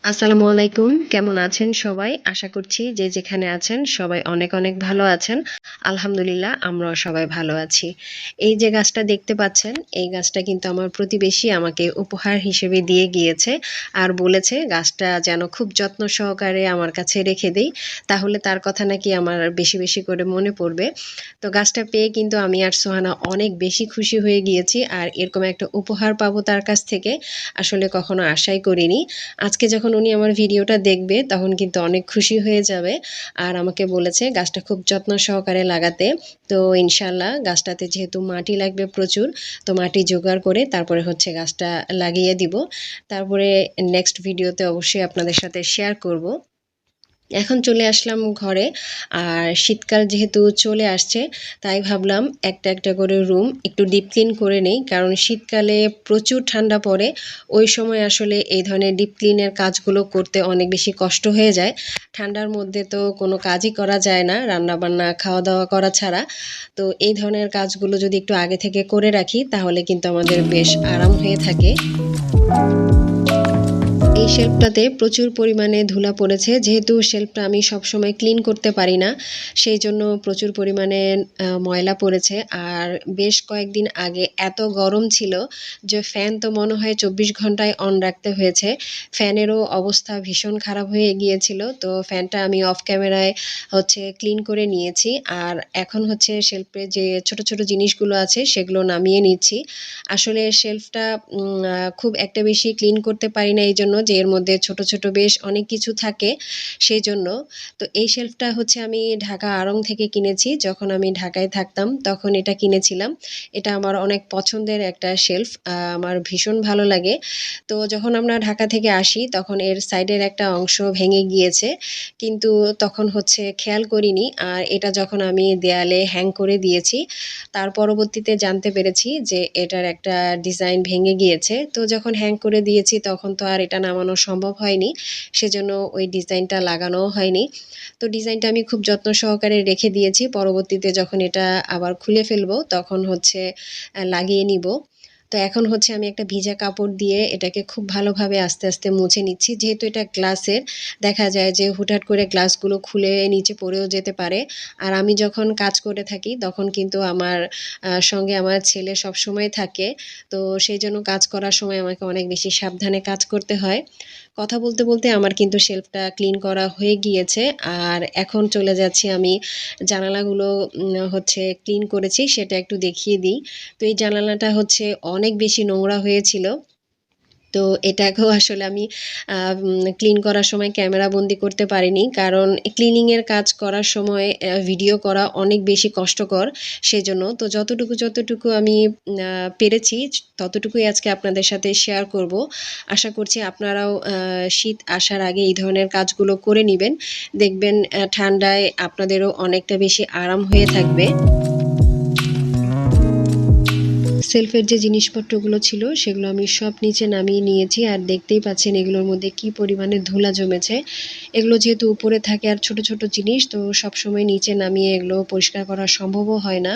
আসসালামু আলাইকুম। কেমন আছেন সবাই? আশা করছি যে যেখানে আছেন সবাই অনেক অনেক ভালো আছেন। আলহামদুলিল্লাহ আমরাও সবাই ভালো আছি। এই যে গাছটা দেখতে পাচ্ছেন, এই গাছটা কিন্তু আমার প্রতিবেশী আমাকে উপহার হিসেবে দিয়ে গিয়েছে। আর বলেছে গাছটা যেন খুব যত্ন সহকারে আমার কাছে রেখে দেই। তাহলে তার কথা নাকি আমার বেশি বেশি করে মনে পড়বে। তো গাছটা পেয়ে কিন্তু আমি আর সোহানা অনেক বেশি খুশি হয়ে গিয়েছি। আর এরকম একটা উপহার পাবো তার কাছ থেকে আসলে কখনো আশাই করিনি। আজকে যখন উনি আমার ভিডিওটা দেখবে তখন কিন্তু অনেক খুশি হয়ে যাবে। আর আমাকে বলেছে গাছটা খুব যত্ন সহকারে লাগাতে। তো ইনশাল্লাহ গাছটাতে যেহেতু মাটি লাগবে প্রচুর, তো মাটি জোগাড় করে তারপরে হচ্ছে গাছটা লাগিয়ে দিব। তারপরে নেক্সট ভিডিওতে অবশ্যই আপনাদের সাথে শেয়ার করব। এখন চলে আসলাম ঘরে। আর শীতকাল যেহেতু চলে আসছে, তাই ভাবলাম একটা একটা করে রুম একটু ডিপ ক্লিন করে নেই, কারণ শীতকালে প্রচুর ঠান্ডা পড়ে। ওই সময় আসলে এই ধরনের ডিপ ক্লিনের কাজগুলো করতে অনেক বেশি কষ্ট হয়ে যায়। ঠান্ডার মধ্যে তো কোনো কাজই করা যায় না, রান্না বান্না খাওয়া দাওয়া করা ছাড়া। তো এই ধরনের কাজগুলো যদি একটু আগে থেকে করে রাখি তাহলে কিন্তু আমাদের বেশ আরাম হয়ে থাকে। এই শেলফটাতে প্রচুর পরিমাণে ধুলা পড়েছে, যেহেতু শেলফটা আমি সবসময় ক্লিন করতে পারি না, সেই জন্য প্রচুর পরিমাণে ময়লা পড়েছে। আর বেশ কয়েকদিন আগে এত গরম ছিল যে ফ্যান তো মনে হয় 24 ঘন্টায় অন রাখতে হয়েছে। ফ্যানেরও অবস্থা ভীষণ খারাপ হয়ে গিয়েছিল, তো ফ্যানটা আমি অফ ক্যামেরায় হচ্ছে ক্লিন করে নিয়েছি। আর এখন হচ্ছে শেলফে যে ছোট ছোট জিনিসগুলো আছে সেগুলো নামিয়ে নিচ্ছি। আসলে শেলফটা খুব একটা বেশি ক্লিন করতে পারি না, এই জন্য যে এর মধ্যে ছোট ছোট বেশ অনেক কিছু থাকে সেই জন্য। তো এই শেলফটা হচ্ছে আমি ঢাকা আড়ং থেকে কিনেছি, যখন আমি ঢাকায় থাকতাম তখন এটা কিনেছিলাম। এটা আমার অনেক পছন্দের একটা শেলফ, আমার ভীষণ ভালো লাগে। তো যখন আমরা ঢাকা থেকে আসি তখন এর সাইডের একটা অংশ ভেঙে গিয়েছে, কিন্তু তখন হচ্ছে খেয়াল করিনি। আর এটা যখন আমি দেয়ালে হ্যাং করে দিয়েছি, তার পরবর্তীতে জানতে পেরেছি যে এটার একটা ডিজাইন ভেঙে গিয়েছে। তো যখন হ্যাং করে দিয়েছি তখন তো আর এটা নামানো সম্ভব হয়নি, সেজন্য ওই ডিজাইনটা লাগানোও হয়নি। তো ডিজাইনটা আমি খুব যত্ন সহকারে রেখে দিয়েছি, পরবর্তীতে যখন এটা আবার খুলে ফেলবো তখন হচ্ছে লাগিয়ে নিব। তো এখন হচ্ছে আমি একটা ভিজা কাপড় দিয়ে এটাকে খুব ভালোভাবে আস্তে আস্তে মুছে নিচ্ছি, যেহেতু এটা গ্লাসের, দেখা যায় যে হুটহাট করে গ্লাসগুলো খুলে নিচে পড়েও যেতে পারে। আর আমি যখন কাজ করে থাকি তখন কিন্তু আমার সঙ্গে আমার ছেলে সবসময় থাকে। তো সেই জন্য কাজ করার সময় আমাকে অনেক বেশি সাবধানে কাজ করতে হয়। কথা বলতে বলতে আমার কিন্তু শেলফটা ক্লিন করা হয়ে গিয়েছে। আর এখন চলে যাচ্ছি আমি জানালাগুলো হচ্ছে ক্লিন করেছি সেটা একটু দেখিয়ে দিই। তো এই জানালাটা হচ্ছে অনেক বেশি নোংরা হয়েছিল, তো এটাকেও আসলে আমি ক্লিন করার সময় ক্যামেরা বন্দি করতে পারিনি, কারণ ক্লিনিংয়ের কাজ করার সময় ভিডিও করা অনেক বেশি কষ্টকর। সেজন্য তো যতটুকু আমি পেরেছি ততটুকুই আজকে আপনাদের সাথে শেয়ার করব। আশা করছি আপনারাও শীত আসার আগে এই ধরনের কাজগুলো করে নেবেন। দেখবেন ঠান্ডায় আপনাদেরও অনেকটা বেশি আরাম হয়ে থাকবে। সেলফের যে জিনিসপত্রগুলো ছিল সেগুলো আমি সব নিচে নামিয়ে নিয়েছি। আর দেখতেই পাচ্ছেন এগুলোর মধ্যে কি পরিমাণে ধুলা জমেছে। এগুলো যেহেতু উপরে থাকে আর ছোট ছোট জিনিস, তো সবসময় নিচে নামিয়ে এগুলো পরিষ্কার করা সম্ভবও হয় না।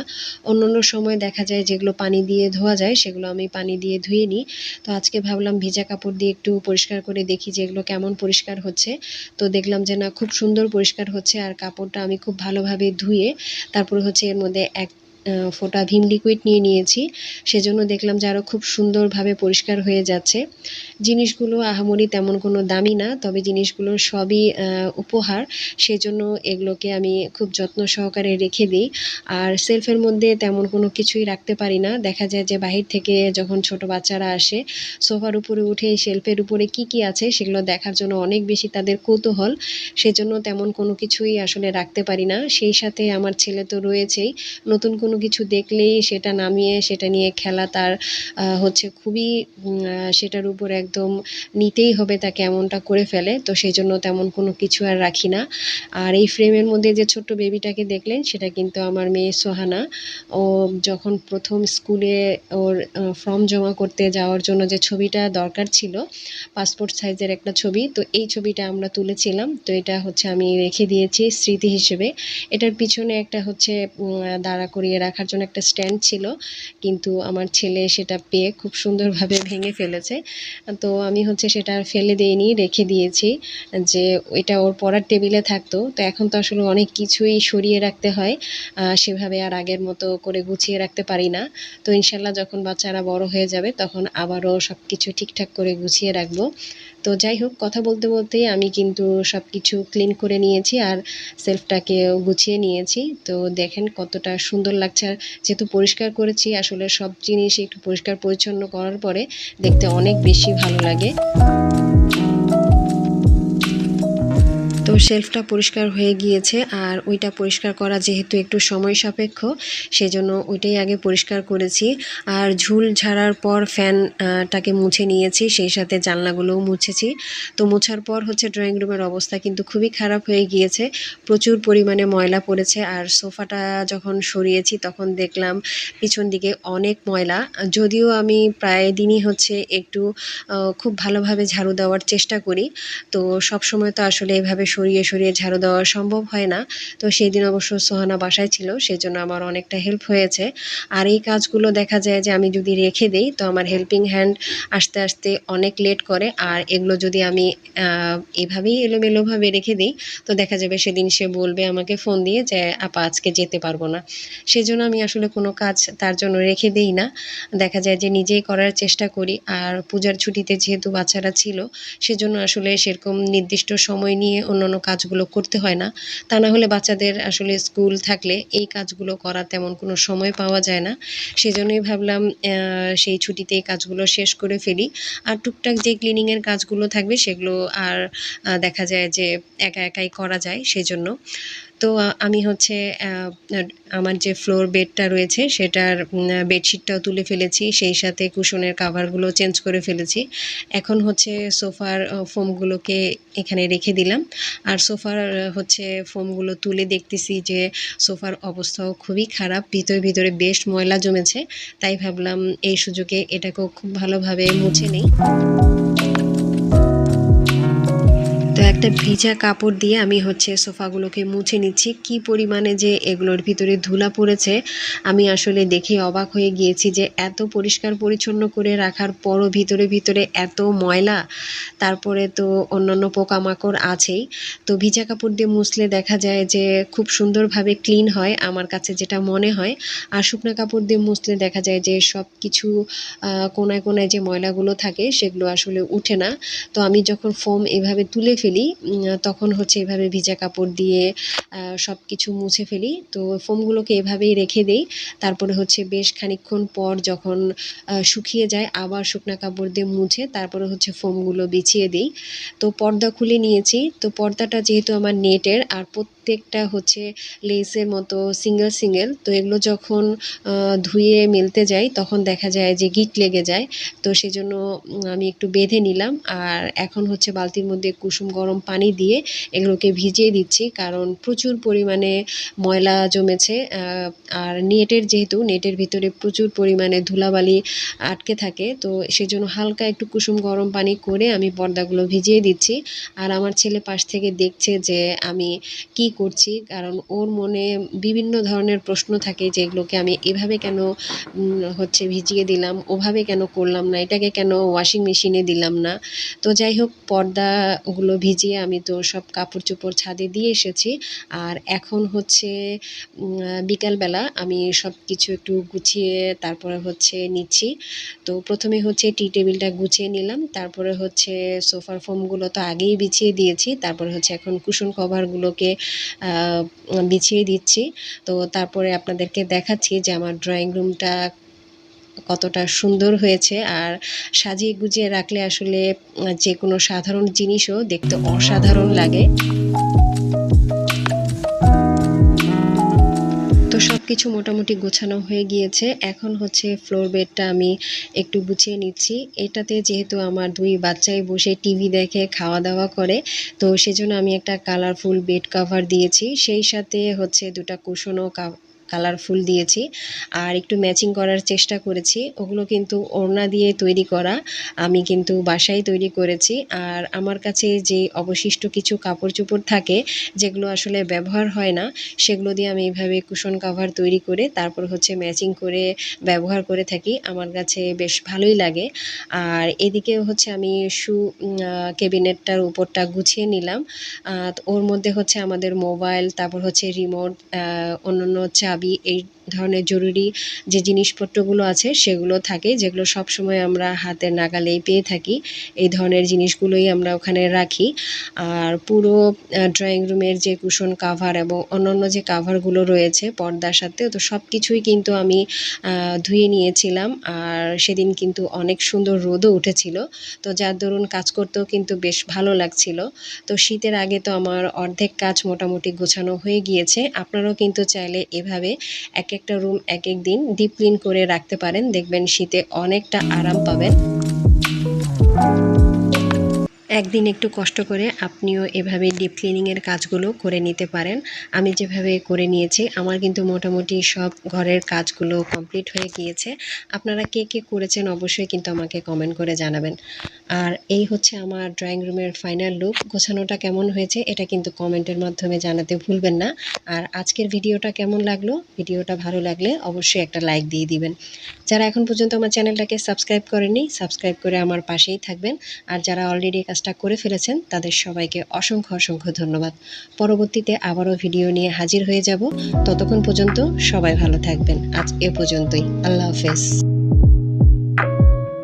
অন্য সময় দেখা যায় যেগুলো পানি দিয়ে ধোয়া যায় সেগুলো আমি পানি দিয়ে ধুয়ে নিই। তো আজকে ভাবলাম ভিজা কাপড় দিয়ে একটু পরিষ্কার করে দেখি যে এগুলো কেমন পরিষ্কার হচ্ছে। তো দেখলাম যে না, খুব সুন্দর পরিষ্কার হচ্ছে। আর কাপড়টা আমি খুব ভালোভাবে ধুয়ে তারপরে হচ্ছে এর মধ্যে এক ফোঁটা ভিম লিকুইড নিয়ে নিয়েছি, সেজন্য দেখলাম যে আরও খুব সুন্দরভাবে পরিষ্কার হয়ে যাচ্ছে। জিনিসগুলো আহামরি তেমন কোনো দামি না, তবে জিনিসগুলো সবই উপহার, সেজন্য এগুলোকে আমি খুব যত্ন সহকারে রেখে দিই। আর সেলফের মধ্যে তেমন কোনো কিছুই রাখতে পারি না, দেখা যায় যে বাহির থেকে যখন ছোট বাচ্চারা আসে সোফার উপরে উঠে শেলফের উপরে কি কি আছে সেগুলো দেখার জন্য অনেক বেশি তাদের কৌতূহল, সেজন্য তেমন কোনো কিছুই আসলে রাখতে পারি না। সেই সাথে আমার ছেলে তো রয়েছেই, নতুন কোনো কিছু দেখলেই সেটা নামিয়ে সেটা নিয়ে খেলা তার হচ্ছে খুবই সেটার উপর একদম নিতেই হবে তাকে, এমনটা করে ফেলে। তো সেই জন্য তেমন কোনো কিছু আর রাখি না। আর এই ফ্রেমের মধ্যে যে ছোট্ট বেবিটাকে দেখলেন সেটা কিন্তু আমার মেয়ে সোহানা। ও যখন প্রথম স্কুলে ওর ফর্ম জমা করতে যাওয়ার জন্য যে ছবিটা দরকার ছিল, পাসপোর্ট সাইজের একটা ছবি, তো এই ছবিটা আমরা তুলেছিলাম। তো এটা হচ্ছে আমি রেখে দিয়েছি স্মৃতি হিসেবে। এটার পিছনে একটা হচ্ছে দাঁড়া করিয়ে রাখার জন্য একটা স্ট্যান্ড ছিল, কিন্তু আমার ছেলে সেটা পেয়ে খুব সুন্দরভাবে ভেঙে ফেলেছে। তো আমি হচ্ছে সেটা আর ফেলে দিইনি, রেখে দিয়েছি যে এটা ওর পড়ার টেবিলে থাকতো। তো এখন তো আসলে অনেক কিছুই সরিয়ে রাখতে হয়, সেভাবে আর আগের মতো করে গুছিয়ে রাখতে পারি না। তো ইনশাল্লাহ যখন বাচ্চারা বড় হয়ে যাবে তখন আবারও সব কিছু ঠিকঠাক করে গুছিয়ে রাখবো। তো যাই হোক, কথা বলতে বলতেই আমি কিন্তু সব কিছু ক্লিন করে নিয়েছি আর সেলফটাকেও গুছিয়ে নিয়েছি। তো দেখেন কতটা সুন্দর লাগছে। আর যেহেতু পরিষ্কার করেছি, আসলে সব জিনিস একটু পরিষ্কার পরিচ্ছন্ন করার পরে দেখতে অনেক বেশি ভালো লাগে। তো শেলফটা পরিষ্কার হয়ে গিয়েছে, আর ওইটা পরিষ্কার করা যেহেতু একটু সময় সাপেক্ষ, সেজন্য ওইটাই আগে পরিষ্কার করেছি। আর ঝুল ঝাড়ার পর ফ্যানটাকে মুছে নিয়েছি, সেই সাথে জানলাগুলোও মুছেছি। তো মোছার পর হচ্ছে ড্রয়িং রুমের অবস্থা কিন্তু খুবই খারাপ হয়ে গিয়েছে, প্রচুর পরিমাণে ময়লা পড়েছে। আর সোফাটা যখন সরিয়েছি তখন দেখলাম পিছন দিকে অনেক ময়লা। যদিও আমি প্রায় দিনই হচ্ছে একটু খুব ভালোভাবে ঝাড়ু দেওয়ার চেষ্টা করি, তো সব সময় তো আসলে এভাবে সরিয়ে সরিয়ে ঝাড়ু দেওয়া সম্ভব হয় না। তো সেই দিন অবশ্য সোহানা বাসায় ছিল, সেজন্য আমার অনেকটা হেল্প হয়েছে। আর এই কাজগুলো দেখা যায় যে আমি যদি রেখে দেই তো আমার হেল্পিং হ্যান্ড আসতে আসতে অনেক লেট করে। আর এগুলো যদি আমি এভাবেই এলোমেলোভাবে রেখে দিই তো দেখা যাবে সেদিন সে বলবে আমাকে ফোন দিয়ে যে আপা আজকে যেতে পারবো না। সেজন্য আমি আসলে কোনো কাজ তার জন্য রেখে দেই না, দেখা যায় যে নিজেই করার চেষ্টা করি। আর পূজার ছুটিতে যেহেতু বাচ্চারা ছিল, সেজন্য আসলে সেরকম নির্দিষ্ট সময় নিয়ে অন্যান্য কাজগুলো করতে হয় না। তা না হলে বাচ্চাদের আসলে স্কুল থাকলে এই কাজগুলো করার তেমন কোনো সময় পাওয়া যায় না। সেজন্যই ভাবলাম সেই ছুটিতে এই কাজগুলো শেষ করে ফেলি। আর টুকটাক যে ক্লিনিংয়ের কাজগুলো থাকবে সেগুলো আর দেখা যায় যে একা একাই করা যায়, সেজন্য। তো আমি হচ্ছে আমার যে ফ্লোর বেডটা রয়েছে সেটার বেডশিটটাও তুলে ফেলেছি, সেই সাথে কুশনের কাভারগুলো চেঞ্জ করে ফেলেছি। এখন হচ্ছে সোফার ফোমগুলোকে এখানে রেখে দিলাম। আর সোফার হচ্ছে ফোমগুলো তুলে দেখতেছি যে সোফার অবস্থাও খুবই খারাপ, ভিতরে ভিতরে বেশ ময়লা জমেছে। তাই ভাবলাম এই সুযোগে এটাকেও খুব ভালোভাবে মুছে নিই। তো একটা ভিজা কাপড় দিয়ে আমি হচ্ছে সোফাগুলোকে মুছে নিচ্ছি। কি পরিমাণে যে এগুলোর ভিতরে ধুলা পড়েছে আমি আসলে দেখে অবাক হয়ে গিয়েছি, যে এত পরিষ্কার পরিচ্ছন্ন করে রাখার পরও ভিতরে ভিতরে এত ময়লা। তারপরে তো অন্যান্য পোকামাকড় আছেই। তো ভিজা কাপড় দিয়ে মুছলে দেখা যায় যে খুব সুন্দরভাবে ক্লিন হয়, আমার কাছে যেটা মনে হয়। আর শুকনো কাপড় দিয়ে মুছলে দেখা যায় যে সব কিছু কোনায় কোনায় যে ময়লাগুলো থাকে সেগুলো আসলে উঠে না। তো আমি যখন ফোম এভাবে তুলে ফেলি তখন হচ্ছে এভাবে ভিজা কাপড় দিয়ে সব কিছু মুছে ফেলি। তো ফোমগুলোকে এভাবেই রেখে দেই। তারপরে হচ্ছে বেশ খানিকক্ষণ পর যখন শুকিয়ে যায় আবার শুকনা কাপড় দিয়ে মুছে তারপরে হচ্ছে ফোমগুলো বিছিয়ে দিই। তো পর্দা খুলে নিয়েছি। তো পর্দাটা যেহেতু আমার নেটের আর প্রত্যেকটা হচ্ছে লেসের মতো সিঙ্গেল সিঙ্গেল, তো এগুলো যখন ধুয়ে মেলতে যাই তখন দেখা যায় যে গিট লেগে যায়। তো সেজন্য আমি একটু বেঁধে নিলাম। আর এখন হচ্ছে বালতির মধ্যে কুসুম গরম পানি দিয়ে এগুলোকে ভিজিয়ে দিচ্ছি, কারণ প্রচুর পরিমাণে ময়লা জমেছে। আর যেহেতু নেটের ভিতরে প্রচুর পরিমাণে ধুলাবালি আটকে থাকে, তো সেজন্য হালকা একটু কুসুম গরম পানি করে আমি পর্দাগুলো ভিজিয়ে দিচ্ছি। আর আমার ছেলে পাশ থেকে দেখছে যে আমি কি করছি, কারণ ওর মনে বিভিন্ন ধরনের প্রশ্ন থাকে যে এগুলোকে আমি এভাবে কেন হচ্ছে ভিজিয়ে দিলাম, ওভাবে কেন করলাম না, এটাকে কেন ওয়াশিং মেশিনে দিলাম না। তো যাই হোক, পর্দাগুলো ভিজিয়ে আমি তো সব কাপড় চোপড় ছাদে দিয়ে এসেছি। আর এখন হচ্ছে বিকালবেলা আমি সব কিছু একটু গুছিয়ে তারপরে হচ্ছে নিচ্ছি। তো প্রথমে হচ্ছে টি টেবিলটা গুছিয়ে নিলাম, তারপরে হচ্ছে সোফার ফোমগুলো তো আগেই বিছিয়ে দিয়েছি, তারপরে হচ্ছে এখন কুশন কভারগুলোকে বিছিয়ে দিচ্ছি। তো তারপরে আপনাদেরকে দেখাচ্ছি যে আমার ড্রয়িং রুমটা কতটা সুন্দর হয়েছে। আর সাজিয়ে গুজিয়ে রাখলে আসলে যে কোনো সাধারণ জিনিসও দেখতে অসাধারণ লাগে। তো সব কিছু মোটামুটি গোছানো হয়ে গিয়েছে। এখন হচ্ছে ফ্লোর বেডটা আমি একটু গুছিয়ে নিচ্ছি। এটাতে যেহেতু আমার 2 বাচ্চাই বসে টিভি দেখে খাওয়া দাওয়া করে, তো সেজন্য আমি একটা কালারফুল বেড কভার দিয়েছি। সেই সাথে হচ্ছে 2টা কুশনও কালারফুল দিয়েছি আর একটু ম্যাচিং করার চেষ্টা করেছি। ওগুলো কিন্তু ওড়না দিয়ে তৈরি করা, আমি কিন্তু বাসায় তৈরি করেছি। আর আমার কাছে যে অবশিষ্ট কিছু কাপড় চোপড় থাকে যেগুলো আসলে ব্যবহার হয় না, সেগুলো দিয়ে আমি এইভাবে কুশন কাভার তৈরি করে তারপর হচ্ছে ম্যাচিং করে ব্যবহার করে থাকি। আমার কাছে বেশ ভালোই লাগে। আর এদিকে হচ্ছে আমি ক্যাবিনেটটার উপরটা গুছিয়ে নিলাম। তো ওর মধ্যে হচ্ছে আমাদের মোবাইল, তারপর হচ্ছে রিমোট, অন্যান্য চাবি, এই ধরনের জরুরি যে জিনিসপত্রগুলো আছে সেগুলো থাকে, যেগুলো সবসময় আমরা হাতের নাগালেই পেয়ে থাকি। এই ধরনের জিনিসগুলোই আমরা ওখানে রাখি। আর পুরো ড্রয়িং রুমের যে কুশন কাভার এবং অন্যান্য যে কাভারগুলো রয়েছে পর্দার সাথে, তো সব কিছুই কিন্তু আমি ধুয়ে নিয়েছিলাম। আর সেদিন কিন্তু অনেক সুন্দর রোদও উঠেছিল, তো যার দরুন কাজ করতেও কিন্তু বেশ ভালো লাগছিল। তো শীতের আগে তো আমার অর্ধেক কাজ মোটামুটি গোছানো হয়ে গিয়েছে। আপনারাও কিন্তু চাইলে এভাবে এক একটা রুম এক এক দিন ডিপ ক্লিন করে রাখতে পারেন, দেখবেন শীতে অনেকটা আরাম পাবেন। একদিন একটু কষ্ট করে আপনিও এভাবে ডিপ ক্লিনিংয়ের কাজগুলো করে নিতে পারেন। আমি যেভাবে করে নিয়েছি আমার কিন্তু মোটামুটি সব ঘরের কাজগুলো কমপ্লিট হয়ে গিয়েছে। আপনারা কে কে করেছেন অবশ্যই কিন্তু আমাকে কমেন্ট করে জানাবেন। আর এই হচ্ছে আমার ড্রয়িং রুমের ফাইনাল লুক। গোছানোটা কেমন হয়েছে এটা কিন্তু কমেন্টের মাধ্যমে জানাতে ভুলবেন না। আর আজকের ভিডিওটা কেমন লাগলো, ভিডিওটা ভালো লাগলে অবশ্যই একটা লাইক দিয়ে দিবেন। যারা এখন পর্যন্ত আমার চ্যানেলটাকে সাবস্ক্রাইব করেননি, সাবস্ক্রাইব করে আমার পাশেই থাকবেন। আর যারা অলরেডি কাজটা করে ফেলেছেন তাদের সবাইকে অসংখ্য অসংখ্য ধন্যবাদ। পরবর্তীতে আবারও ভিডিও নিয়ে হাজির হয়ে যাব। ততক্ষণ পর্যন্ত সবাই ভালো থাকবেন। আজ এ পর্যন্তই। আল্লাহ হাফেজ।